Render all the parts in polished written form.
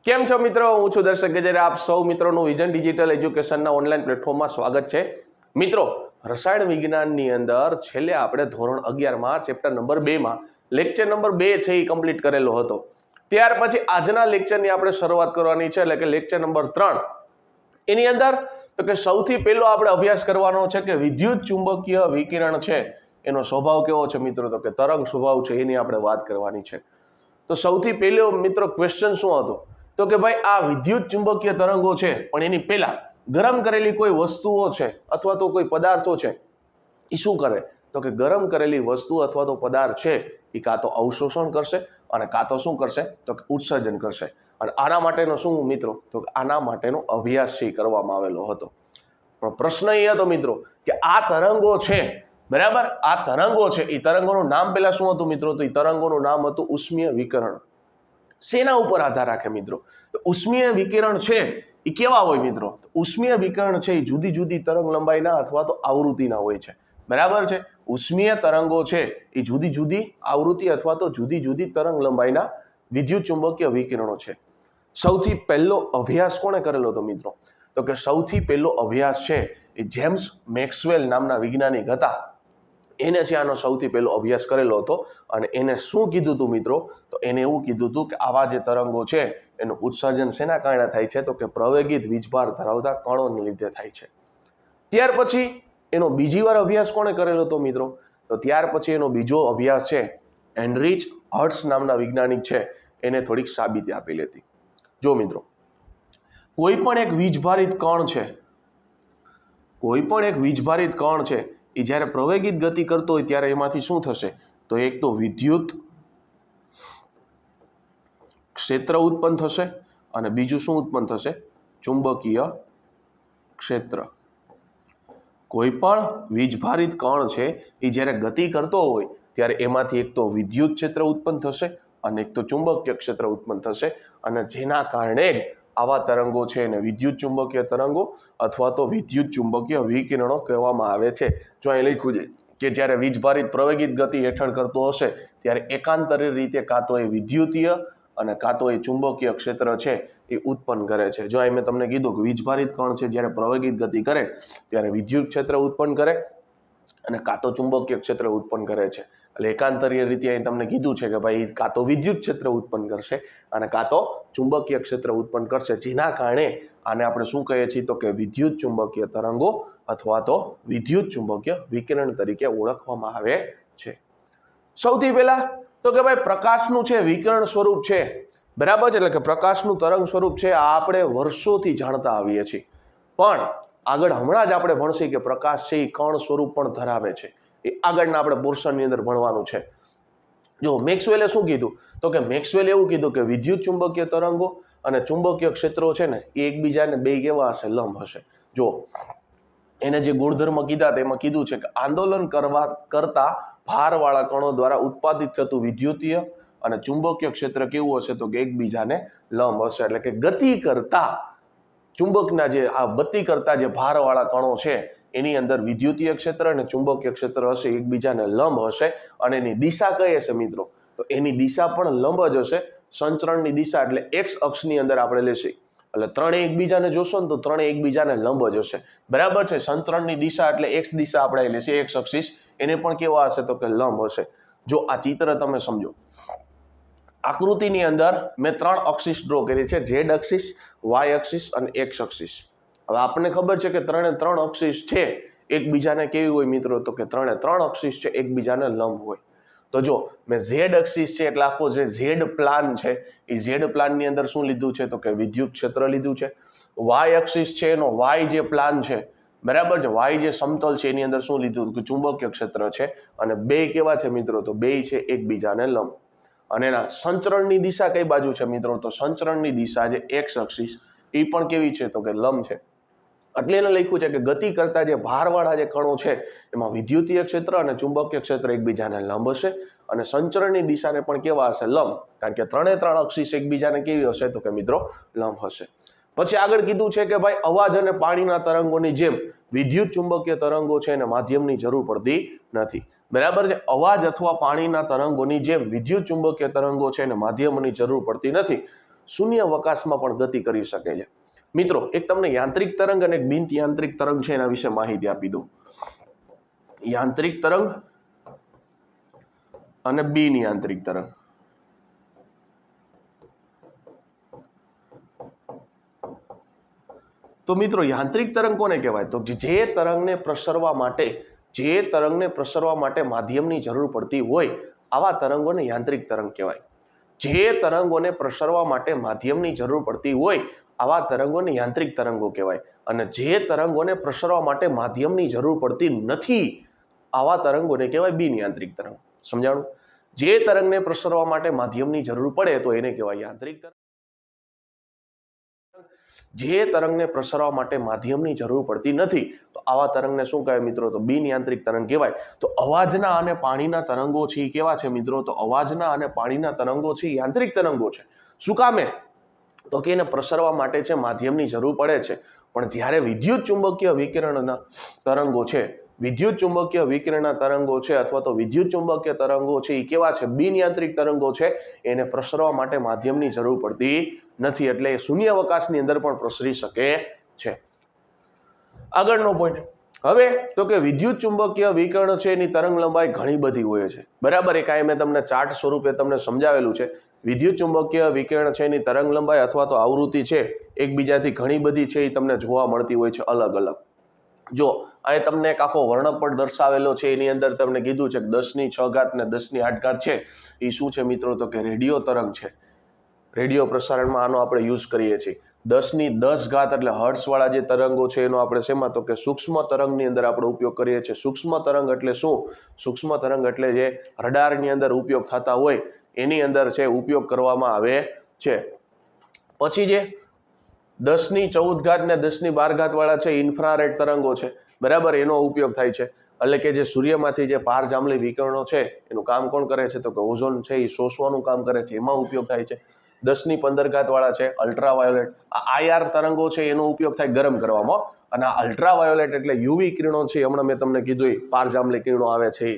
કેમ છો મિત્રો? હું છું દર્શક ગજેરા. આપ સૌ મિત્રોનું વિઝન ડિજિટલ એજ્યુકેશનના ઓનલાઈન પ્લેટફોર્મમાં સ્વાગત છે. મિત્રો, રસાયણ વિજ્ઞાનની અંદર છેલ્લે આપણે ધોરણ 11માં ચેપ્ટર નંબર 2માં લેક્ચર નંબર 2 છે એ કમ્પ્લીટ કરેલો હતો. ત્યાર પછી આજના લેક્ચરની આપણે શરૂઆત કરવાની છે, એટલે કે લેક્ચર નંબર 3. એની અંદર તો કે સૌથી પહેલો આપણે અભ્યાસ કરવાનો છે કે વિદ્યુત ચુંબકીય વિકિરણ છે એનો સ્વભાવ કેવો છે મિત્રો, તો કે તરંગ સ્વભાવ છે એની આપણે વાત કરવાની છે. તો સૌથી પહેલો મિત્રો ક્વેશ્ચન શું હતો તો કે ભાઈ આ વિદ્યુત ચુંબકીય તરંગો છે, પણ એની પહેલા ગરમ કરેલી કોઈ વસ્તુઓ છે અથવા તો કોઈ પદાર્થો છે એ શું કરે તો કે ગરમ કરેલી વસ્તુ અથવા તો પદાર્થ છે એ કાં તો અવશોષણ કરશે અને કાં તો શું કરશે તો કે ઉત્સર્જન કરશે. અને આના માટેનો શું મિત્રો તો કે આના માટેનો અભ્યાસ છે કરવામાં આવેલો હતો. પણ પ્રશ્ન એ હતો મિત્રો કે આ તરંગો છે, બરાબર, આ તરંગો છે એ તરંગોનું નામ પહેલા શું હતું મિત્રો? તો એ તરંગોનું નામ હતું ઉષ્મીય વિકિરણ. શેના ઉપર આધાર રાખે મિત્રો? તો ઉષ્મીય વિકિરણ છે એ કેવા હોય મિત્રો? ઉષ્મીય વિકિરણ છે એ જુદી જુદી તરંગ લંબાઈના અથવા તો આવૃત્તિના હોય છે, બરાબર છે. ઉષ્મીય તરંગો છે એ જુદી જુદી આવૃત્તિ અથવા તો જુદી જુદી તરંગ લંબાઈના વિદ્યુત ચુંબકીય વિકિરણો છે. સૌથી પહેલો અભ્યાસ કોણે કરેલો હતો મિત્રો? તો કે સૌથી પહેલો અભ્યાસ છે એ જેમ્સ મેક્સવેલ નામના વૈજ્ઞાનિક હતા. એને છે આનો સૌથી પહેલો અભ્યાસ કરેલો હતો. અને એને શું કીધું હતું મિત્રો? તો એને એવું કીધું હતું કે આવા જે તરંગો છે એનું ઉત્સર્જન શેના કારણે થાય છે? તો કે પ્રવેગિત વીજભાર ધરાવતા કણોને લીધે થાય છે. ત્યાર પછી એનો બીજી વાર અભ્યાસ કોણે કરેલો હતો મિત્રો? તો ત્યાર પછી એનો બીજો અભ્યાસ છે હેનરીચ હર્ટ્ઝ નામના વૈજ્ઞાનિક છે એને થોડીક સાબિતી આપેલી હતી. જો મિત્રો, કોઈ પણ એક વીજભારિત કણ છે, કોઈ પણ એક વીજભારિત કણ છે એ જ્યારે પ્રવેગિત ગતિ કરતો હોય ત્યારે એમાંથી શું થશે? તો એક તો વિદ્યુત ક્ષેત્ર ઉત્પન્ન થશે અને બીજું શું ઉત્પન્ન થશે? ચુંબકીય ક્ષેત્ર. કોઈ પણ વીજભારિત કણ છે એ જ્યારે ગતિ કરતો હોય ત્યારે એમાંથી એક તો વિદ્યુત ક્ષેત્ર ઉત્પન્ન થશે અને એક તો ચુંબકીય ક્ષેત્ર ઉત્પન્ન થશે. અને જેના કારણે જ આવા તરંગો છે એને વિદ્યુત ચુંબકીય તરંગો અથવા તો વિદ્યુત ચુંબકીય વિકિરણો કહેવામાં આવે છે. જો અહીં લખ્યું છે કે જ્યારે વીજભારિત પ્રવેગિત ગતિ હેઠળ કરતો હશે ત્યારે એકાંતરે રીતે કાં તો એ વિદ્યુતીય અને કાં તો એ ચુંબકીય ક્ષેત્ર છે એ ઉત્પન્ન કરે છે. જો અહીં મેં તમને કીધું કે વીજભારિત કણ છે જ્યારે પ્રવેગિત ગતિ કરે ત્યારે વિદ્યુત ક્ષેત્ર ઉત્પન્ન કરે અને કાં તો ચુંબકીય ક્ષેત્ર ઉત્પન્ન કરે છે. એટલે એકાંતરીય રીતે અહીં તમને કીધું છે કે ભાઈ કાં તો વિદ્યુત ક્ષેત્ર ઉત્પન્ન કરશે અને કાં તો ચુંબકીય ક્ષેત્ર ઉત્પન્ન કરશે, જેના કારણે આને આપણે શું કહીએ છીએ તો કે વિદ્યુત ચુંબકીય તરંગો અથવા તો વિદ્યુત ચુંબકીય વિકિરણ તરીકે ઓળખવામાં આવે છે. સૌથી પહેલા તો કે ભાઈ પ્રકાશનું છે વિકિરણ સ્વરૂપ છે, બરાબર છે, એટલે કે પ્રકાશનું તરંગ સ્વરૂપ છે આ આપણે વર્ષોથી જાણતા આવીએ છીએ. પણ આગળ હમણાં જ આપણે ભણશી કે પ્રકાશ છે એ કણ સ્વરૂપ પણ ધરાવે છે. એ આગળના આપણે પોર્શનની અંદર ભણવાનું છે. જો મેક્સવેલે શું કીધું તો કે મેક્સવેલે એવું કીધું કે વિદ્યુત ચુંબકીય તરંગો અને ચુંબકીય ક્ષેત્રો છે ને એ એકબીજાને બે કેવા હશે? લંબ હશે. જો એને જે ગુણધર્મ કીધા તેમાં કીધું છે કે આંદોલન કરતા ભારવાળા કણો દ્વારા ઉત્પાદિત થતું વિદ્યુતીય અને ચુંબકીય ક્ષેત્ર કેવું હશે? તો કે એકબીજાને લંબ હશે. એટલે કે ગતિ કરતા ચુંબકના જે આ ગતિ કરતા જે ભારવાળા કણો છે એની અંદર વિદ્યુતીય ક્ષેત્ર અને ચુંબકીય ક્ષેત્ર હશે એકબીજાને લંબ હશે. અને એની દિશા કઈ હશે મિત્રો? તો એની દિશા પણ લંબ જ હશે. સંચરણની દિશા એટલે એક્સ અક્ષની અંદર આપણે લેશી એટલે ત્રણેય એકબીજાને જોશો ને તો ત્રણેય એકબીજાને લંબ જ હશે, બરાબર છે. સંચરણની દિશા એટલે એક્સ દિશા આપણે લેશી, એક્સ અક્ષિસ, એને પણ કેવા હશે? તો કે લંબ હશે. જો આ ચિત્ર તમે સમજો, આકૃતિની અંદર મેં 3 અક્ષિસ ડ્રો કરી છે, ઝેડ અક્ષિસ, વાય અક્ષિસ અને એક્સ અક્ષિસ. હવે આપણને ખબર છે કે 3 અક્ષિસ છે એકબીજાને કેવી હોય મિત્રો? તો કે 3 અક્ષિસ છે એકબીજાને લંબ હોય. તો જો મેં ઝેડ અક્ષિસ છે એટલે આખો જે ઝેડ પ્લાન છે એ ઝેડ પ્લાનની અંદર શું લીધું છે? તો કે વિદ્યુત ક્ષેત્ર લીધું છે. વાય અક્ષિસ છે એનો વાય જે પ્લાન છે, બરાબર છે, વાય જે સમતલ છે એની અંદર શું લીધું? કે ચુંબકીય ક્ષેત્ર છે. અને બે કેવા છે મિત્રો? તો બે છે એકબીજાને લંબ. અને એના સંચરણની દિશા કઈ બાજુ છે મિત્રો? તો સંચરણની દિશા જે એક્સ અક્ષિસ એ પણ કેવી છે? તો કે લંબ છે. એટલે એને લખ્યું છે કે ગતિ કરતા જે ભારવાળા જે કણો છે એમાં વિદ્યુતીય ક્ષેત્ર અને ચુંબકીય ક્ષેત્ર એકબીજાને લંબ હશે અને સંચરણની દિશાને પણ કેવા હશે? લંબ. કારણ કે 3 અક્ષિસ એકબીજાને કેવી હશે? તો કે મિત્રો લંબ હશે. પછી આગળ કીધું છે કે ભાઈ અવાજ અને પાણીના તરંગોની જેમ વિદ્યુત ચુંબકીય તરંગો છે એને માધ્યમની જરૂર પડતી નથી, બરાબર છે. અવાજ અથવા પાણીના તરંગોની જેમ વિદ્યુત ચુંબકીય તરંગો છે એને માધ્યમની જરૂર પડતી નથી. શૂન્યાવકાશમાં પણ ગતિ કરી શકે છે. મિત્રો એક તમને યાંત્રિક તરંગ અને એક બિન યાંત્રિક તરંગ છે એના વિશે માહિતી આપી દઉં. યાંત્રિક તરંગ અને બિન યાંત્રિક તરંગ. તો મિત્રો યાંત્રિક તરંગ કોને કહેવાય? તો જે તરંગને પ્રસરવા માટે માધ્યમની જરૂર પડતી હોય આવા તરંગોને યાંત્રિક તરંગ કહેવાય. જે તરંગોને પ્રસરવા માટે માધ્યમની જરૂર પડતી હોય આવા તરંગોને યાંત્રિક તરંગો કહેવાય. અને જે તરંગોને પ્રસરવા માટે માધ્યમની જરૂર પડતી નથી આવા તરંગોને કહેવાય બિન યાંત્રિક તરંગ. સમજાણું? જે તરંગને પ્રસરવા માટે માધ્યમની જરૂર પડે તો એને કહેવાય યાંત્રિક તરંગ. જે તરંગને પ્રસરવા માટે માધ્યમની જરૂર પડતી નથી તો આવા તરંગને શું કહેવાય મિત્રો? તો બિન યાંત્રિક તરંગ કહેવાય. તો અવાજના અને પાણીના તરંગો છે એ કેવા છે મિત્રો? તો અવાજના અને પાણીના તરંગો છે યાંત્રિક તરંગો છે. શું કામે? તો કે એને પ્રસરવા માટે છે માધ્યમની જરૂર પડે છે. પણ જ્યારે વિદ્યુત ચુંબકીય વિકિરણના તરંગો છે, વિદ્યુત ચુંબકીય વિકિરણના તરંગો છે અથવા તો વિદ્યુત ચુંબકીય તરંગો છે એ કેવા છે? બિન યાંત્રિક તરંગો છે. એને પ્રસરવા માટે માધ્યમની જરૂર પડતી નથી એટલે એ શૂન્યાવકાશની અંદર પણ પ્રસરી શકે છે. આગળનો પોઈન્ટ હવે તો કે વિદ્યુત ચુંબકીય વિકિરણ છે એની તરંગ લંબાઈ ઘણી બધી હોય છે. બરાબર? એક આ મેં તમને ચાર્ટ સ્વરૂપે તમને સમજાવેલું છે. વિદ્યુત ચુંબકીય વિકિરણ છે એની તરંગ લંબાઈ અથવા તો આવૃત્તિ છે એકબીજાથી ઘણી બધી છે એ તમને જોવા મળતી હોય છે અલગ અલગ. જો અહીં તમને એક આખો વર્ણપટ દર્શાવેલો છે એની અંદર તમને કીધું છે કે 10⁶ ને 10⁸ છે એ શું છે મિત્રો? તો કે રેડિયો તરંગ છે. રેડિયો પ્રસારણમાં આનો આપણે યુઝ કરીએ છીએ. 10⁻10 એટલે હર્ટ્ઝ વાળા જે તરંગો છે એનો આપણે શેમાં? તો કે સૂક્ષ્મ તરંગની અંદર આપણે ઉપયોગ કરીએ છીએ. સૂક્ષ્મ તરંગ એટલે શું? સૂક્ષ્મ તરંગ એટલે જે રડારની અંદર ઉપયોગ થતા હોય એની અંદર છે ઉપયોગ કરવામાં આવે છે. પછી જે 10⁻14 ને 10⁻12 વાળા છે ઇન્ફ્રારેડ તરંગો છે. બરાબર? એનો ઉપયોગ થાય છે. એટલે કે જે સૂર્યમાંથી જે પારજાંબલી વિકિરણો છે એનું કામ કોણ કરે છે? તો કે ઓઝોન છે એ શોષવાનું કામ કરે છે. એમાં ઉપયોગ થાય છે. 10⁻15 વાળા છે અલ્ટ્રાવાયોલેટ. આ IR તરંગો છે એનો ઉપયોગ થાય ગરમ કરવામાં. અને આ અલ્ટ્રાવાયોલેટ એટલે યુવી કિરણો છે હમણાં મેં તમને કીધું પારજાંબલી કિરણો આવે છે.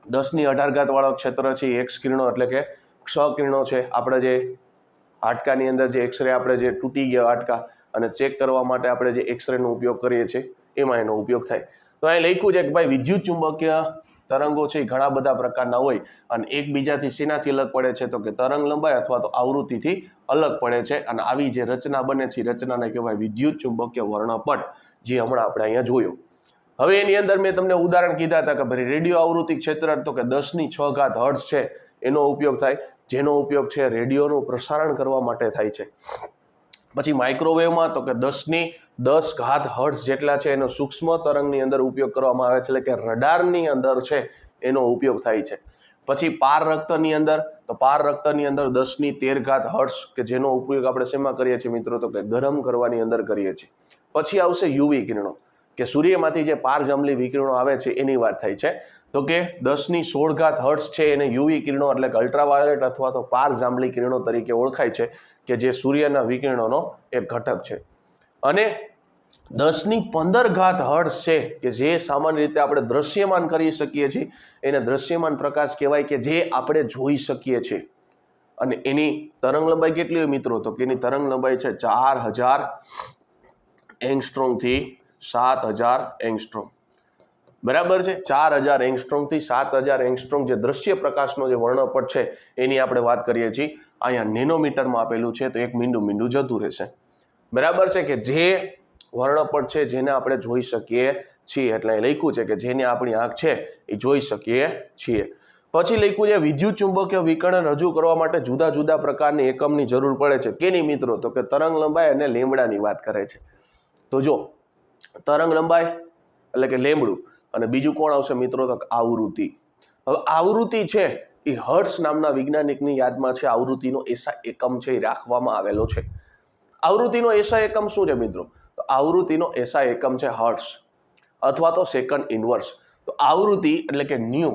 10⁻18 વાળો ક્ષેત્ર છે એક્સ કિરણો એટલે કે ક્ષ કિરણો છે. આપણે જે હાડકાની અંદર જે એક્સરે આપણે જે તૂટી ગયા હાડકા અને ચેક કરવા માટે આપણે જે એક્સરેનો ઉપયોગ કરીએ છીએ એમાં એનો ઉપયોગ થાય. તો અહીં લખ્યું છે કે ભાઈ વિદ્યુત ચુંબકીય તરંગો છે એ ઘણા બધા પ્રકારના હોય અને એકબીજાથી શેનાથી અલગ પડે છે? તો કે તરંગ લંબાઈ અથવા તો આવૃત્તિથી અલગ પડે છે. અને આવી જે રચના બને છે રચનાને કહેવાય વિદ્યુત ચુંબકીય વર્ણપટ, જે હમણાં આપણે અહીંયા જોયો. હવે એની અંદર મેં તમને ઉદાહરણ કીધા હતા કે ભાઈ રેડિયો આવૃત્તિ ક્ષેત્ર તો કે 10⁶ હર્ટ્ઝ છે એનો ઉપયોગ થાય, જેનો ઉપયોગ છે રેડિયોનું પ્રસારણ કરવા માટે થાય છે. પછી માઇક્રોવેવમાં તો કે 10⁻10 હર્ટ્ઝ જેટલા છે એનો સૂક્ષ્મ તરંગની અંદર ઉપયોગ કરવામાં આવે છે એટલે કે રડારની અંદર છે એનો ઉપયોગ થાય છે. પછી પાર રક્તની અંદર તો પાર રક્તની અંદર 10⁻13 હર્ટ્ઝ કે જેનો ઉપયોગ આપણે શેમાં કરીએ છીએ મિત્રો? તો કે ગરમ કરવાની અંદર કરીએ છીએ. પછી આવશે યુવી કિરણો કે સૂર્યમાંથી જે પારજાંબલી વિકિરણો આવે છે એની વાત થાય છે. તો કે 10⁻16 હર્ટ્ઝ છે એને યુવી કિરણો એટલે કે અલ્ટ્રાવાયોલેટ અથવા તો પારજાંબલી કિરણો તરીકે ઓળખાય છે કે જે સૂર્યના વિકિરણોનો એક ઘટક છે. અને 10⁻15 હર્ટ્ઝ છે કે જે સામાન્ય રીતે આપણે દ્રશ્યમાન કરી શકીએ છીએ એને દ્રશ્યમાન પ્રકાશ કહેવાય કે જે આપણે જોઈ શકીએ છીએ. અને એની તરંગ લંબાઈ કેટલી હોય મિત્રો? તો કે એની તરંગ લંબાઈ છે 4000 એંગસ્ટ્રોમ થી 7000 એંગસ્ટ્રોમ. બરાબર છે? 4000 એંગસ્ટ્રોમ થી 7000 એંગસ્ટ્રોમ જે દ્રશ્ય પ્રકાશનો જે વર્ણપટ છે એની આપણે વાત કરીએ છીએ. અહીંયા નેનોમીટરમાં આપેલું છે તો એક મીંડું જતું રહેશે. બરાબર છે? કે જે વર્ણપટ છે જેને આપણે જોઈ શકીએ છીએ એટલે લખ્યું છે કે જેને આપણી આંખ છે એ જોઈ શકીએ છીએ. પછી લખ્યું છે વિદ્યુત ચુંબકીય વિકિરણ રજૂ કરવા માટે જુદા જુદા પ્રકારની એકમની જરૂર પડે છે. કેની મિત્રો? તો કે તરંગ લંબાઈ અને લેમ્બડાની વાત કરે છે. તો જો તરંગ લંબાઈ એટલે કે લેમ્બડું અને બીજું કોણ આવશે મિત્રો? તો આવૃત્તિ. હવે આવૃત્તિ છે એ હર્ટ્ઝ નામના વૈજ્ઞાનિકની યાદમાં છે આવૃત્તિનો એસા એકમ છે એ રાખવામાં આવેલો છે. આવૃત્તિનો એસા એકમ શું છે મિત્રો? તો આવૃત્તિનો એસા એકમ છે હર્ટ્ઝ અથવા તો સેકન્ડ ઇનવર્સ. તો આવૃત્તિ એટલે કે ન્યુ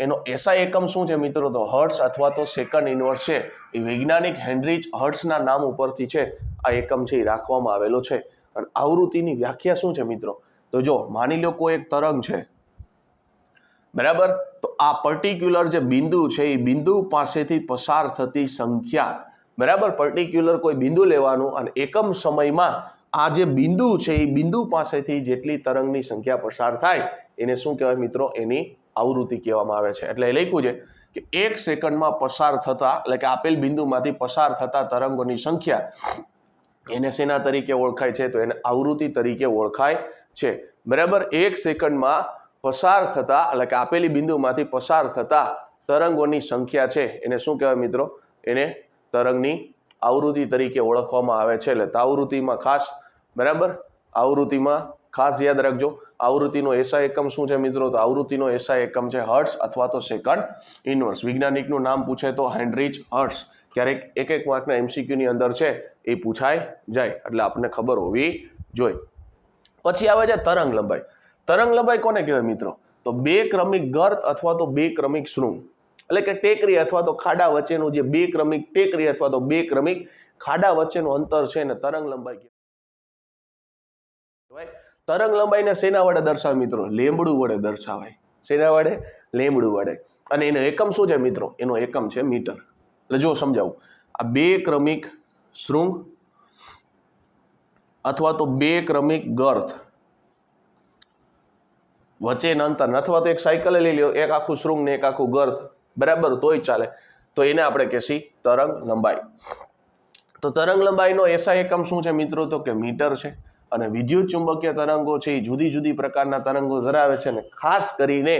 એનો એસા એકમ શું છે મિત્રો? તો હર્ટ્ઝ અથવા તો સેકન્ડ ઇનવર્સ છે. એ વૈજ્ઞાનિક હેનરીચ હર્ટ્ઝના નામ ઉપરથી છે આ એકમ છે એ રાખવામાં આવેલો છે. અને આવૃત્તિની વ્યાખ્યા શું છે મિત્રો? તો જો માની લો કોઈ એક તરંગ છે, બરાબર? તો આ પર્ટિક્યુલર જે બિંદુ છે એ બિંદુ પાસેથી પસાર થતી સંખ્યા બરાબર, પર્ટિક્યુલર કોઈ બિંદુ લેવાનું અને એકમ સમયમાં આ જે બિંદુ છે એ બિંદુ પાસેથી જેટલી તરંગની સંખ્યા પસાર થાય એને શું કહેવાય મિત્રો? એની આવૃત્તિ કહેવામાં આવે છે. એટલે એ લખ્યું છે કે 1 સેકન્ડમાં પસાર થતા, એટલે કે આપેલ બિંદુમાંથી પસાર થતા તરંગોની સંખ્યા એને શેના તરીકે ઓળખાય છે? તો એને આવૃત્તિ તરીકે ઓળખાય છે. બરાબર, 1 સેકન્ડમાં પસાર થતા, એટલે કે આપેલી બિંદુમાંથી પસાર થતા તરંગોની સંખ્યા છે એને શું કહેવાય મિત્રો? એને તરંગની આવૃત્તિ તરીકે ઓળખવામાં આવે છે. એટલે આવૃત્તિમાં ખાસ, બરાબર, આવૃત્તિમાં ખાસ યાદ રાખજો, આવૃત્તિનો એસઆઈ એકમ શું છે મિત્રો? તો આવૃત્તિનો એસઆઈ એકમ છે હર્ટ્ઝ અથવા તો સેકન્ડ ઇનવર્સ. વૈજ્ઞાનિકનું નામ પૂછે તો હેનરીચ હર્ટ્ઝ. ક્યારેક એક માર્કના એમસીક્યુ ની અંદર છે એ પૂછાય જાય, એટલે આપણને ખબર હોવી જોઈએ. પછી આવે છે તરંગ લંબાઈ. તરંગ લંબાઈ કોને કહેવાય મિત્રો? તો 2 ક્રમિક ગર્ત અથવા તો 2 ક્રમિક શૃંગ, એટલે કે ટેકરી અથવા તો ખાડા વચ્ચેનું જે 2 ક્રમિક ટેકરી અથવા તો 2 ક્રમિક ખાડા વચ્ચેનું અંતર છે ને તરંગ લંબાઈ કહેવાય. તરંગ લંબાઈને શેના વડે દર્શાવે મિત્રો? લેમડું વડે દર્શાવાય. શેના વડે? લેમડું વડે. અને એનો એકમ શું છે મિત્રો? એનો એકમ છે મીટર. એટલે જો સમજાવું, આ 2 ક્રમિક શૃંગ અથવા તો 2 ક્રમિક ગર્ત વચ્ચેના અંતર, અથવા તો એક સાયકલ લઈ લ્યો, એક આખું શૃંગ ને એક આખું ગર્ત, બરાબર, તોય ચાલે, તો એને આપણે કહેશી તરંગ લંબાઈ. તો તરંગ લંબાઈનો એસઆઈ એકમ શું છે મિત્રો? તો કે મીટર છે. અને વિદ્યુત ચુંબકીય તરંગો છે એ જુદી જુદી પ્રકારના તરંગો ધરાવે છે, અને ખાસ કરીને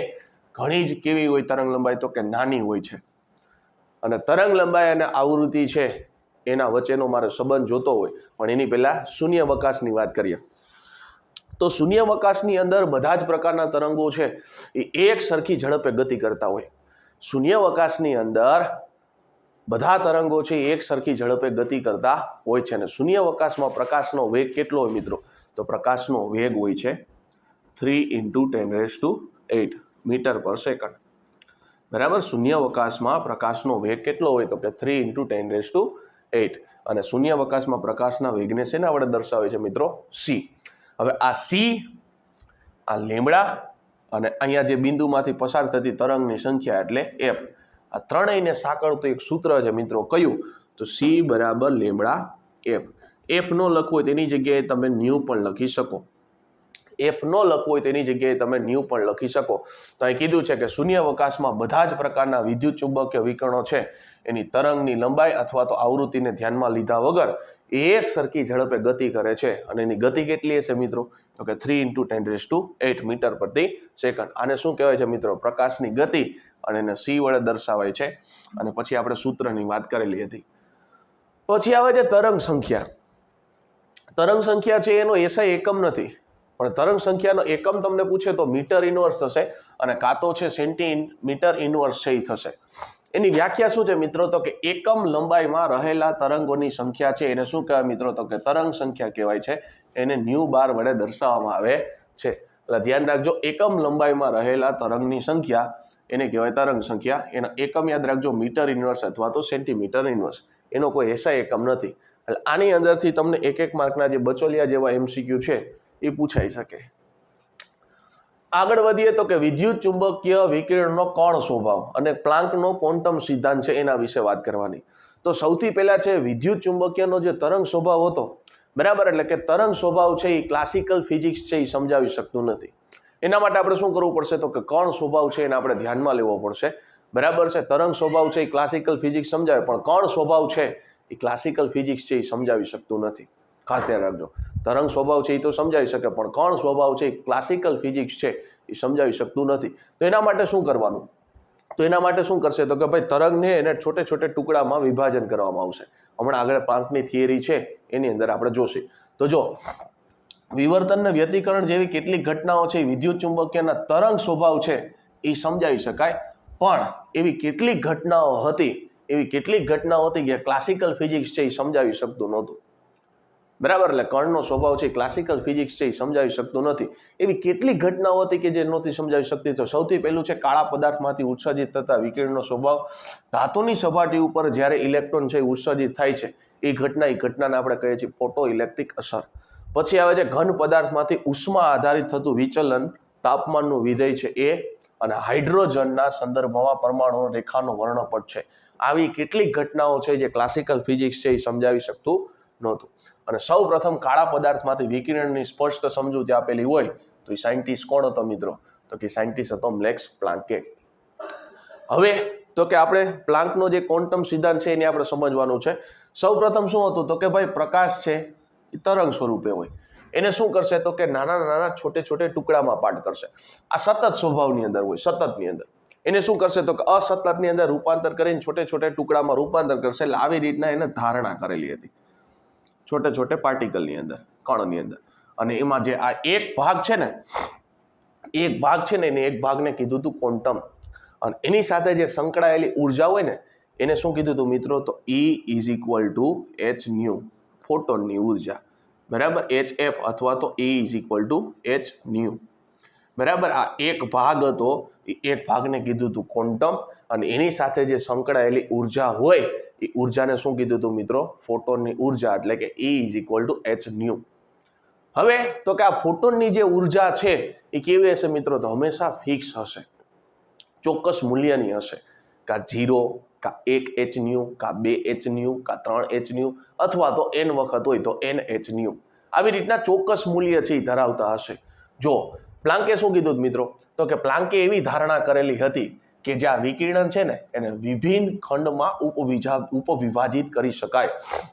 ઘણી જ કેવી હોય તરંગ લંબાઈ? તો કે નાની હોય છે. અને તરંગ લંબાઈ અને આવૃત્તિ છે એના વચ્ચેનો મારો સંબંધ જોતો હોય, પણ એની પહેલા શૂન્યાવકાશની વાત કરીએ. તો શૂન્યાવકાશની અંદર બધા જ પ્રકારના તરંગો છે એ એક સરખી ઝડપે ગતિ કરતા હોય. શૂન્યાવકાશની અંદર બધા તરંગો છે એ એક સરખી ઝડપે ગતિ કરતા હોય છે. અને શૂન્યાવકાશમાં પ્રકાશનો વેગ કેટલો હોય મિત્રો? તો પ્રકાશનો વેગ હોય છે 3 × 10⁸ મીટર પર સેકન્ડ. બરાબર, શૂન્યાવકાશમાં પ્રકાશનો વેગ કેટલો હોય? તો કે 3 × 10⁸. અને શૂન્યાવકાશમાં પ્રકાશના વેગને શેના વડે દર્શાવે છે મિત્રો? સી. હવે આ સી, આ લેમડા, અને અહીંયા જે બિંદુમાંથી પસાર થતી તરંગની સંખ્યા એટલે એફ, આ ત્રણેયને સાંકળતું એક સૂત્ર છે મિત્રો. કયું? તો સી બરાબર લેમડા એફ. એફ નો લખવું હોય તેની જગ્યાએ તમે ન્યુ પણ લખી શકો. એફ નો લખવું હોય તેની જગ્યાએ તમે ન્યુ પણ લખી શકો. તો અહીં કીધું છે કે શૂન્યાવકાશમાં બધા જ પ્રકારના વિદ્યુત ચુંબકીય વિકર્ણો છે એની તરંગની લંબાઈ અથવા તો આવૃત્તિને ધ્યાનમાં લીધા વગર એક સરખી ઝડપે ગતિ કરે છે. અને એની ગતિ કેટલી હશે મિત્રો? તો કે 3 × 10⁸ મીટર પ્રતિ સેકન્ડ. આને શું કહેવાય છે મિત્રો? પ્રકાશની ગતિ. અને એને સી વડે દર્શાવાય છે. અને પછી આપણે સૂત્રની વાત કરેલી હતી. પછી આવે છે તરંગ સંખ્યા. તરંગ સંખ્યા છે એનો એસઆઈ એકમ નથી, પણ તરંગ સંખ્યાનો એકમ તમને પૂછે તો મીટર ઇનવર્સ થશે, અને કાં તો છે સેન્ટીમીટર ઇનવર્સ છે એ થશે. એની વ્યાખ્યા શું છે મિત્રો? તો કે એકમ લંબાઈમાં રહેલા તરંગોની સંખ્યા છે એને શું કહેવાય મિત્રો? તો કે તરંગ સંખ્યા કહેવાય છે. એને ન્યુ બાર વડે દર્શાવવામાં આવે છે. એટલે ધ્યાન રાખજો, એકમ લંબાઈમાં રહેલા તરંગની સંખ્યા એને કહેવાય તરંગ સંખ્યા. એના એકમ યાદ રાખજો, મીટર ઇનવર્સ અથવા તો સેન્ટીમીટર ઇનવર્સ. એનો કોઈ એસઆઈ એકમ નથી. એટલે આની અંદરથી તમને એક માર્કના જે બચોલિયા જેવા એમસીક્યુ છે એ પૂછાઈ શકે. આગળ વધીએ તો કે વિદ્યુત ચુંબકીય વિકિરણનો કોણ સ્વભાવ અને પ્લાન્કનો ક્વોન્ટમ સિદ્ધાંત છે એના વિશે વાત કરવાની. તો સૌથી પહેલા છે વિદ્યુત ચુંબકીયનો જે તરંગ સ્વભાવ હતો, બરાબર, એટલે કે તરંગ સ્વભાવ છે એ ક્લાસિકલ ફિઝિક્સ છે એ સમજાવી શકતું નથી. એના માટે આપણે શું કરવું પડશે? તો કે કોણ સ્વભાવ છે એને આપણે ધ્યાનમાં લેવો પડશે. બરાબર છે, તરંગ સ્વભાવ છે એ ક્લાસિકલ ફિઝિક્સ સમજાવે, પણ કોણ સ્વભાવ છે એ ક્લાસિકલ ફિઝિક્સ છે એ સમજાવી શકતું નથી. ખાસ ધ્યાન રાખજો, તરંગ સ્વભાવ છે એ તો સમજાવી શકે, પણ કોણ સ્વભાવ છે એ ક્લાસિકલ ફિઝિક્સ છે એ સમજાવી શકતું નથી. તો એના માટે શું કરવાનું? તો એના માટે શું કરશે? તો કે ભાઈ તરંગને એને છોટે છોટે ટુકડામાં વિભાજન કરવામાં આવશે. હમણાં આગળ પ્લાન્કની થિયરી છે એની અંદર આપણે જોશે. તો જો વિવર્તન ને વ્યતિકરણ જેવી કેટલીક ઘટનાઓ છે વિદ્યુત ચુંબકીયના તરંગ સ્વભાવ છે એ સમજાવી શકાય, પણ એવી કેટલીક ઘટનાઓ હતી કે ક્લાસિકલ ફિઝિક્સ છે એ સમજાવી શકતું નહોતું. બરાબર, એટલે કર્ણનો સ્વભાવ છે ક્લાસિકલ ફિઝિક્સ છે એ સમજાવી શકતું નથી. એવી કેટલીક ઘટનાઓ હતી કે જે નહોતી સમજાવી શકતી. તો સૌથી પહેલું છે કાળા પદાર્થમાંથી ઉત્સર્જિત થતા વિકિરણનો સ્વભાવ. ધાતુની સપાટી ઉપર જ્યારે ઇલેક્ટ્રોન છે ઉત્સર્જિત થાય છે એ ઘટનાને આપણે કહીએ છીએ ફોટો ઇલેક્ટ્રિક અસર. પછી આવે છે ઘન પદાર્થમાંથી ઉષ્મા આધારિત થતું વિચલન, તાપમાનનું વિધેય છે એ, અને હાઇડ્રોજનના સંદર્ભમાં પરમાણુ રેખાનો વર્ણપટ છે. આવી કેટલીક ઘટનાઓ છે જે ક્લાસિકલ ફિઝિક્સ છે એ સમજાવી શકતું નહોતું. અને સૌ પ્રથમ કાળા પદાર્થમાંથી વિકિરણની સ્પષ્ટ સમજૂતી આપેલી હોય તો એ સાયન્ટિસ્ટ કોણ હતો મિત્રો? તો કે સાયન્ટિસ્ટ હતો મેક્સ પ્લાન્કે. હવે તો કે આપણે પ્લાન્કનો જે ક્વોન્ટમ સિદ્ધાંત છે એને આપણે સમજવાનું છે. સૌ પ્રથમ શું હતું? તો કે ભાઈ પ્રકાશ છે એ તરંગ સ્વરૂપે હોય. એને શું કરશે? તો કે નાના નાના છોટે છોટે ટુકડામાં પાડ કરશે. આ સતત સ્વભાવની અંદર હોય, સતતની અંદર. એને શું કરશે? તો કે અસતતની અંદર રૂપાંતર કરીને છોટે છોટે ટુકડામાં રૂપાંતર કરશે. એટલે આવી રીતના એને ધારણા કરેલી હતી છોટે છોટે પાર્ટિકલની અંદર, કણની અંદર. અને એમાં જે આ એક ભાગ છે ને એને એક ભાગને કીધું હતું ક્વોન્ટમ. અને એની સાથે જે સંકળાયેલી ઉર્જા હોય ને એને શું કીધું હતું મિત્રો? તો E = h ન્યુ, ફોટોનની ઉર્જા. બરાબર, HF અથવા તો E = h ન્યુ. બરાબર, આ એક ભાગ હતો એ એક ભાગને કીધું હતું ક્વોન્ટમ. અને એની સાથે જે સંકળાયેલી ઉર્જા હોય એ ઉર્જાને શું કીધું હતું મિત્રો? ફોટોનની ઉર્જા, એટલે કે E = h ન્યુ. હવે તો કે આ ફોટોનની જે ઉર્જા છે એ કેવી હશે મિત્રો? તો હંમેશા ફિક્સ હશે, ચોક્કસ મૂલ્યની હશે. કા 0, કા 1 h ન્યુ, કા 2 h ન્યુ, કા 3 h ન્યુ, અથવા તો n વખત હોય તો n h ન્યુ. આવી રીતના ચોક્કસ મૂલ્ય છે એ ધરાવતા હશે. જો પ્લાન્કે શું કીધું મિત્રો? તો કે પ્લાન્કે એવી ધારણા કરેલી હતી કે જે આ વિકિરણ છે ને એને વિભિન્ન ખંડમાં ઉપવિભાજિત કરી શકાય.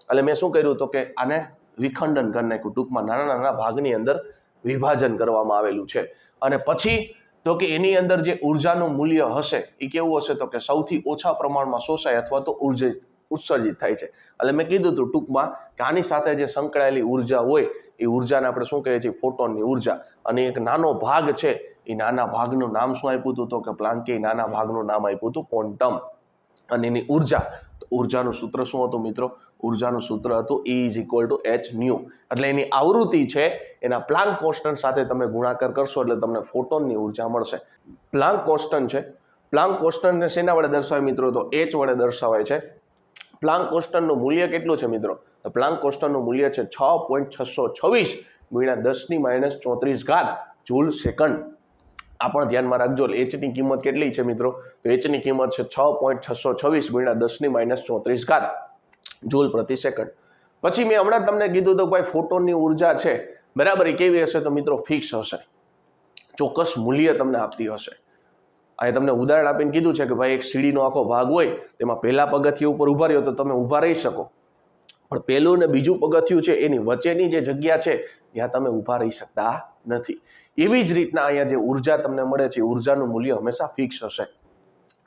એટલે મેં શું કર્યું? તો કે આને વિખંડન કરી નાખ્યું, ટૂંકમાં નાના નાના ભાગની અંદર વિભાજન કરવામાં આવેલું છે. અને પછી તો કે એની અંદર જે ઉર્જાનું મૂલ્ય હશે એ કેવું હશે? તો કે સૌથી ઓછા પ્રમાણમાં શોષાય અથવા તો ઉત્સર્જિત થાય છે. એટલે મેં કીધું હતું ટૂંકમાં કે આની સાથે જે સંકળાયેલી ઉર્જા હોય એ ઉર્જાને આપણે શું કહીએ છીએ? ફોટોનની ઉર્જા. અને એક નાનો ભાગ છે એ નાના ભાગનું નામ શું આપ્યું હતું? તો કે પ્લાન્કે નાના ભાગનું નામ આપ્યું હતું ક્વોન્ટમ. અને એની ઉર્જા, ઉર્જાનું સૂત્ર શું હતું મિત્રો? ઉર્જાનું સૂત્ર હતું E = h ન્યુ. એટલે એની આવૃત્તિ છે એના પ્લાન્ક કોન્સ્ટન્ટ સાથે તમે ગુણાકાર કરશો એટલે તમને ફોટોનની ઉર્જા મળશે. પ્લાન્ક કોન્સ્ટન્ટ છે, પ્લાન્ક કોન્સ્ટન્ટને શેના વડે દર્શાવાય મિત્રો? તો h વડે દર્શાવાય છે. પ્લાન્ક કોન્સ્ટન્ટનું મૂલ્ય કેટલું છે મિત્રો? તો પ્લાન્ક કોન્સ્ટન્ટનું મૂલ્ય છે 6.626 × 10⁻³ જૂલ સેકન્ડ. આ પણ ધ્યાનમાં રાખજો. h ની કિંમત કેટલી છે મિત્રો? તો h ની કિંમત છે 6.626 × 10⁻³ જૂલ પ્રતિ સેકન્ડ. પછી મેં હમણાં તમને કીધું તો ભાઈ ફોટોનની ઉર્જા છે બરાબર, એ કેવી હશે? તો મિત્રો ફિક્સ હશે, ચોક્કસ મૂલ્ય તમને આપતી હશે. અહીં તમને ઉદાહરણ આપીને કીધું છે કે ભાઈ એક સીડીનો આખો ભાગ હોય તેમાં પહેલા પગથિયા ઉપર ઉભા રહ્યો તો તમે ઉભા રહી શકો, પણ પહેલું ને બીજું પગથિયું છે એની વચ્ચેની જે જગ્યા છે ત્યાં તમે ઉભા રહી શકતા નથી. એવી જ રીતના અહીંયા જે ઉર્જા તમને મળે છે ઉર્જાનું મૂલ્ય હંમેશા ફિક્સ હશે.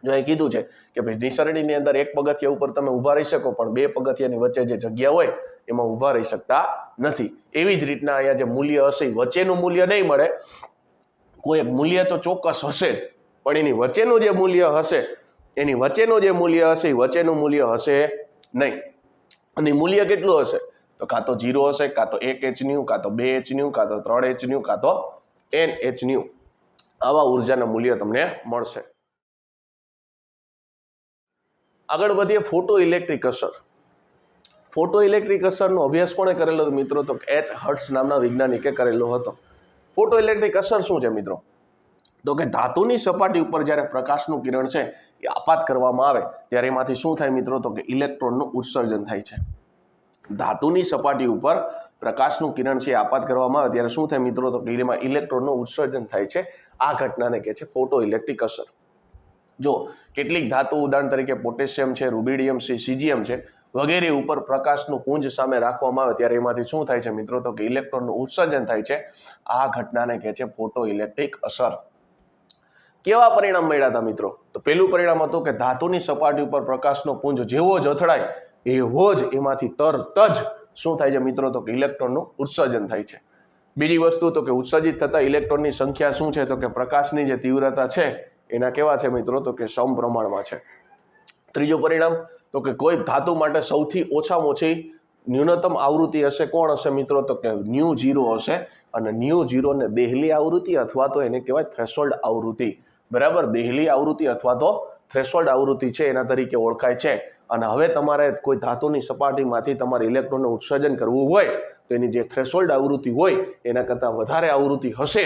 જો અહીં કીધું છે કે ભાઈ નિસરણીની અંદર એક પગથિયા ઉપર તમે ઉભા રહી શકો પણ બે પગથિયાની વચ્ચે જે જગ્યા હોય એમાં ઉભા રહી શકતા નથી. એવી જ રીતના અહીંયા જે મૂલ્ય હશે વચ્ચેનું મૂલ્ય નહીં મળે, કોઈ એક મૂલ્ય તો ચોક્કસ હશે જ, પણ એની વચ્ચેનું જે મૂલ્ય હશે એ વચ્ચેનું મૂલ્ય હશે નહીં. અને મૂલ્ય કેટલું હશે? તો કાં તો 0 હશે, કાં તો 1 h ન્યુ, કાં તો 2 h ન્યુ, કાં તો 3 h ન્યુ, કાં તો n h ન્યુ. આવા ઉર્જાના મૂલ્ય તમને મળશે. આગળ વધીએ ફોટો ઇલેક્ટ્રિક અસર. ફોટો ઇલેક્ટ્રિક અસરનો અભ્યાસ કોણે કરેલો હતો મિત્રો? તો H હર્ટ્ઝ નામના વૈજ્ઞાનિકે કરેલો હતો. ફોટો ઇલેક્ટ્રિક અસર શું છે મિત્રો? તો કે ધાતુની સપાટી ઉપર જ્યારે પ્રકાશનું કિરણ છે એ આપાત કરવામાં આવે ત્યારે એમાંથી શું થાય મિત્રો? તો કે ઇલેક્ટ્રોનનું ઉત્સર્જન થાય છે. ધાતુની સપાટી ઉપર પ્રકાશનું કિરણ છે આપાત કરવામાં આવે ત્યારે શું થાય મિત્રો? તો કે એમાં ઇલેક્ટ્રોનનું ઉત્સર્જન થાય છે. આ ઘટનાને કહે છે ફોટો ઇલેક્ટ્રિક અસર. જો કેટલીક ધાતુ ઉદાહરણ તરીકે પોટેશિયમ છે, રૂબિડિયમ છે, સીઝિયમ છે વગેરે ઉપર પ્રકાશનું પુંજ સામે રાખવામાં આવે ત્યારે એમાંથી શું થાય છે મિત્રો? તો કે ઇલેક્ટ્રોનનું ઉત્સર્જન થાય છે. આ ઘટનાને કહે છે ફોટો ઇલેક્ટ્રિક અસર. કેવા પરિણામ મળ્યા હતા મિત્રો? તો પહેલું પરિણામ હતું કે ધાતુની સપાટી ઉપર પ્રકાશનો પુંજ જેવો જ અથડાય એવો જ એમાંથી તરત જ શું થાય છે મિત્રો? તો કે ઇલેક્ટ્રોનનું ઉત્સર્જન થાય છે. બીજી વસ્તુ તો કે ઉત્સર્જિત થતા ઇલેક્ટ્રોનની સંખ્યા શું છે? તો કે પ્રકાશની જે તીવ્રતા છે એના કેવા છે મિત્રો? તો કે સમપ્રમાણમાં છે. ત્રીજું પરિણામ તો કે કોઈ ધાતુ માટે સૌથી ઓછામાં ઓછી ન્યૂનતમ આવૃત્તિ હશે કોણ હશે મિત્રો? તો કે ν0 હશે. અને ν0 ને દેહલી આવૃત્તિ અથવા તો એને કહેવાય થ્રેશોલ્ડ આવૃત્તિ. બરાબર, દેહલી આવૃત્તિ અથવા તો થ્રેશોલ્ડ આવૃત્તિ છે એના તરીકે ઓળખાય છે. અને હવે તમારે કોઈ ધાતુની સપાટીમાંથી તમારે ઇલેક્ટ્રોનનું ઉત્સર્જન કરવું હોય તો એની જે થ્રેશોલ્ડ આવૃત્તિ હોય એના કરતાં વધારે આવૃત્તિ હશે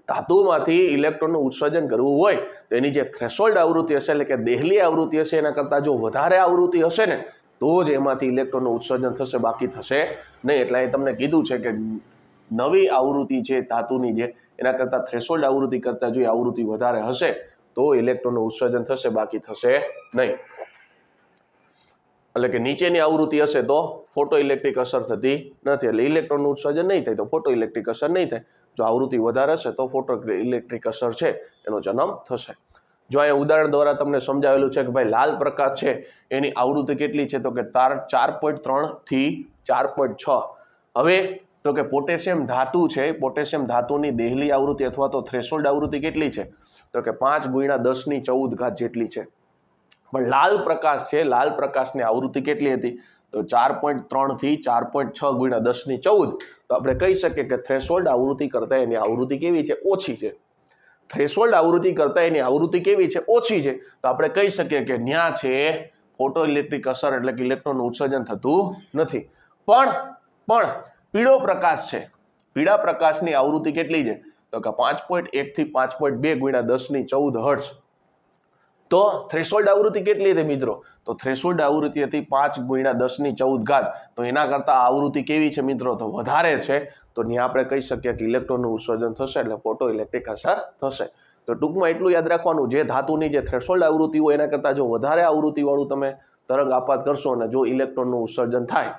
ધાતુમાંથી ઇલેક્ટ્રોનનું ઉત્સર્જન કરવું હોય તો એની જે થ્રેશોલ્ડ આવૃત્તિ હશે એટલે કે દેહલી આવૃત્તિ હશે એના કરતાં જો વધારે આવૃત્તિ હશે ને તો જ એમાંથી ઇલેક્ટ્રોનનું ઉત્સર્જન થશે, બાકી થશે નહીં. એટલે એ તમને કીધું છે કે નવી આવૃત્તિ છે ધાતુની જે એના કરતાં થ્રેશોલ્ડ આવૃત્તિ કરતાં જો આવૃત્તિ વધારે હશે તો ઇલેક્ટ્રોનનું ઉત્સર્જન થશે, બાકી થશે નહીં. એટલે કે નીચેની આવૃત્તિ હશે તો ફોટો ઇલેક્ટ્રિક અસર થતી નથી, એટલે ઇલેક્ટ્રોનનું ઉત્સર્જન નહીં થાય તો ફોટો ઇલેક્ટ્રિક અસર નહીં થાય. જો આવૃત્તિ વધારે હશે તો ફોટો ઇલેક્ટ્રિક અસર છે એનો જન્મ થશે. જો અહીંયા ઉદાહરણ દ્વારા તમને સમજાવેલું છે કે ભાઈ લાલ પ્રકાશ છે એની આવૃત્તિ કેટલી છે તો કે 4.3 થી 4.6. હવે તો કે પોટેશિયમ ધાતુ છે, પોટેશિયમ ધાતુની દેહલી આવૃત્તિ અથવા તો થ્રેશોલ્ડ આવૃત્તિ કેટલી છે તો કે 5 × 10⁻14 જેટલી છે. પણ લાલ પ્રકાશ છે, લાલ પ્રકાશની આવૃત્તિ કેટલી હતી તો 4.3 થી 4.6 × 10⁻14. તો આપણે કહી શકીએ કે થ્રેશોલ્ડ આવૃત્તિ કરતાં એની આવૃત્તિ કેવી છે, ઓછી છે. થ્રેશોલ્ડ આવૃત્તિ કરતાં એની આવૃત્તિ કેવી છે, ઓછી છે. તો આપણે કહી શકીએ કે ન્યા છે ફોટો ઇલેક્ટ્રિક અસર એટલે કે ઇલેક્ટ્રોનનું ઉત્સર્જન થતું નથી. પણ પીળો પ્રકાશ છે, પીળા પ્રકાશની આવૃત્તિ કેટલી છે તો કે 5.1 થી 5.2 × 10⁻14 હર્ટ્ઝ. તો થ્રેશોલ્ડ આવૃત્તિ કેટલી હતી મિત્રો તો થ્રેશોલ્ડ આવૃત્તિ હતી 5 × 10⁻14. તો એના કરતાં આવૃત્તિ કેવી છે મિત્રો તો વધારે છે. તો ત્યાં આપણે કહી શકીએ કે ઇલેક્ટ્રોનનું ઉત્સર્જન થશે એટલે ફોટો ઇલેક્ટ્રિક અસર થશે. તો ટૂંકમાં એટલું યાદ રાખવાનું, જે ધાતુની જે થ્રેશોલ્ડ આવૃત્તિ હોય એના કરતાં જો વધારે આવૃત્તિવાળું તમે તરંગ આપાત કરશો અને જો ઇલેક્ટ્રોનનું ઉત્સર્જન થાય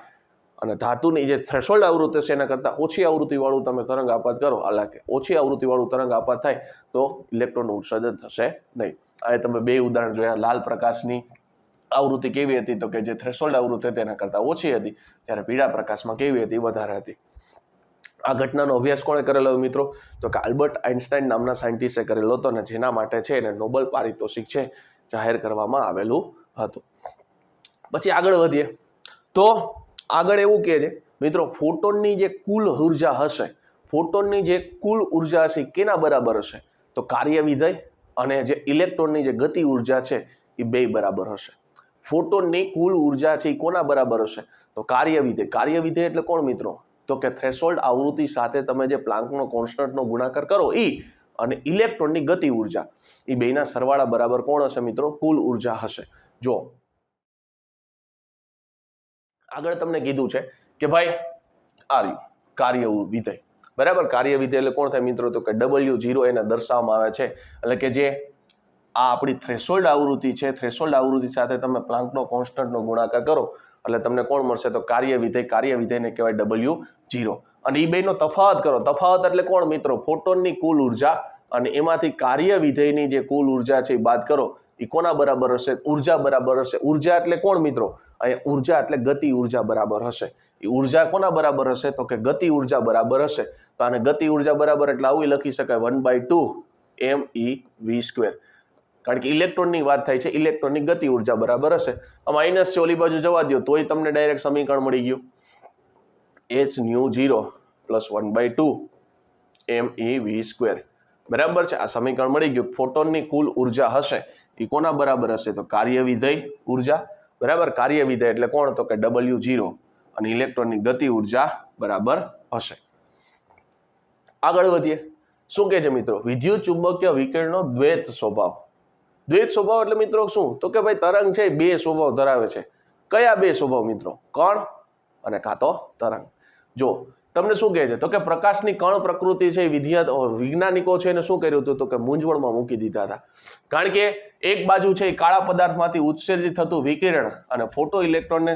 અને ધાતુની જે થ્રેશોલ્ડ આવૃત્તિ છે એના કરતાં ઓછી આવૃત્તિવાળું તમે તરંગ આપાત કરો, એટલે કે ઓછી આવૃત્તિવાળું તરંગ આપાત થાય તો ઇલેક્ટ્રોનનું ઉત્સર્જન થશે નહીં. આ તમે બે ઉદાહરણ જોયા. લાલ પ્રકાશની આવૃત્તિ કેવી હતી તો કે જે થ્રેશોલ્ડ આવૃત્તિ હતી તેના કરતાં ઓછી હતી, જ્યારે પીળા પ્રકાશમાં કેવી હતી, વધારે હતી. આ ઘટનાનો અભ્યાસ કોણે કરેલો મિત્રો તો કે આલ્બર્ટ આઇન્સ્ટાઈન નામના સાયન્ટિસ્ટે કરેલો હતો અને જેના માટે છે એને નોબેલ પારિતોષિક છે જાહેર કરવામાં આવેલું હતું. પછી આગળ વધીએ તો આગળ એવું કહે છે મિત્રો, ફોટોનની જે કુલ ઉર્જા હશે, ફોટોનની જે કુલ ઉર્જા હશે કેના બરાબર હશે તો કાર્ય વિધેય અને જે ઇલેક્ટ્રોનની જે ગતિ ઉર્જા છે એ બે બરાબર હશે. ફોટોનની કુલ ઉર્જા છે એ કોના બરાબર હશે તો કાર્ય વિધેય. કાર્ય વિધેય એટલે કોણ મિત્રો તો કે થ્રેશોલ્ડ આવૃત્તિ સાથે તમે જે પ્લાન્કનો કોન્સ્ટન્ટનો ગુણાકાર કરો એ અને ઇલેક્ટ્રોનની ગતિ ઉર્જા એ બેના સરવાળા બરાબર કોણ હશે મિત્રો કુલ ઉર્જા હશે. જો આગળ તમને કીધું છે કે ભાઈ આ રહ્યું કાર્ય વિધેય, બરાબર. કાર્ય વિધેય એટલે કોણ થાય મિત્રો તો કે W0 એને દર્શાવવામાં આવે છે. એટલે કે જે આ આપણી થ્રેશોલ્ડ આવૃત્તિ છે, થ્રેશોલ્ડ આવૃત્તિ સાથે તમે પ્લાન્કનો કોન્સ્ટન્ટનો ગુણાકાર કરો એટલે તમને કોણ મળશે તો કાર્ય વિધેય. કાર્ય વિધેયને કહેવાય W0. અને એ બેનો તફાવત કરો. તફાવત એટલે કોણ મિત્રો ફોટોનની કુલ ઉર્જા અને એમાંથી કાર્ય વિધેયની જે કુલ ઉર્જા છે એ બાદ કરો એ કોના બરાબર હશે, ઉર્જા બરાબર હશે. ઉર્જા એટલે કોણ મિત્રો અહીંયા ઉર્જા એટલે ગતિ ઉર્જા બરાબર હશે. એ ઉર્જા કોના બરાબર હશે તો કે ગતિ ઉર્જા બરાબર હશે. તો આને ગતિ ઉર્જા બરાબર એટલે આવું લખી શકાય 1/2 MeV². કારણ કે ઇલેક્ટ્રોનની વાત થાય છે, ઇલેક્ટ્રોનની ગતિ ઉર્જા બરાબર હશે. આ માઇનસ છે ઓલી બાજુ જવા દો તોય તમને ડાયરેક્ટ સમીકરણ મળી ગયું hν0 + 1/2 MeV². બરાબર છે. આ સમીકરણ મળી ગયું. ફોટોનની કુલ ઉર્જા હશે એ કોના બરાબર હશે તો કાર્ય વિધેય ઉર્જા, બરાબર. કાર્ય વિધેય એટલે કોણ તો કે W0 અને ઇલેક્ટ્રોનની ગતિ ઉર્જા બરાબર હશે. આગળ વધીએ. શું કહે છે મિત્રો વિદ્યુત ચુંબકીય વિકિરણનો દ્વૈત સ્વભાવ. દ્વૈત સ્વભાવ એટલે મિત્રો શું તો કે ભાઈ તરંગ છે બે સ્વભાવ ધરાવે છે. કયા બે સ્વભાવ મિત્રો? કણ અને કાં તો તરંગ. જો તમને શું કહે છે તો કે પ્રકાશની કણ પ્રકૃતિ છે વૈજ્ઞાનિકો છે એને શું કર્યું હતું તો કે મૂંઝવણમાં મૂકી દીધા હતા. કારણ કે એક બાજુ છે કાળા પદાર્થમાંથી ઉત્સર્જિત થતું વિકિરણ અને ફોટો ઇલેક્ટ્રોનને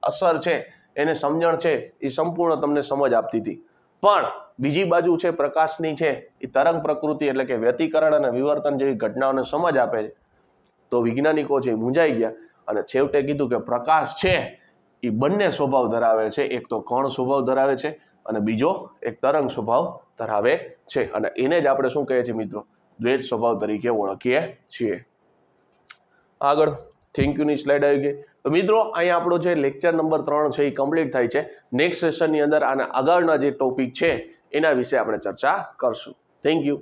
અસર છે એને સમજણ છે એ સંપૂર્ણ તમને સમજ આપતી હતી. પણ બીજી બાજુ છે પ્રકાશની છે એ તરંગ પ્રકૃતિ એટલે કે વ્યતિકરણ અને વિવર્તન જેવી ઘટનાઓને સમજ આપે છે. તો વૈજ્ઞાનિકો છે મૂંઝાઈ ગયા અને છેવટે કીધું કે પ્રકાશ છે એ બંને સ્વભાવ ધરાવે છે. એક તો કણ સ્વભાવ ધરાવે છે અને બીજો એક તરંગ સ્વભાવ ધરાવે છે. અને એને જ આપણે શું કહીએ છીએ મિત્રો દ્વૈત સ્વભાવ તરીકે ઓળખીએ છીએ. આગળ થેન્ક યુની સ્લાઇડ આવી ગઈ. તો મિત્રો અહીંયા આપણો જે લેક્ચર નંબર 3 છે એ કમ્પ્લીટ થાય છે. નેક્સ્ટ સેશનની અંદર આના આગળના જે ટોપિક છે એના વિશે આપણે ચર્ચા કરશું. Thank you.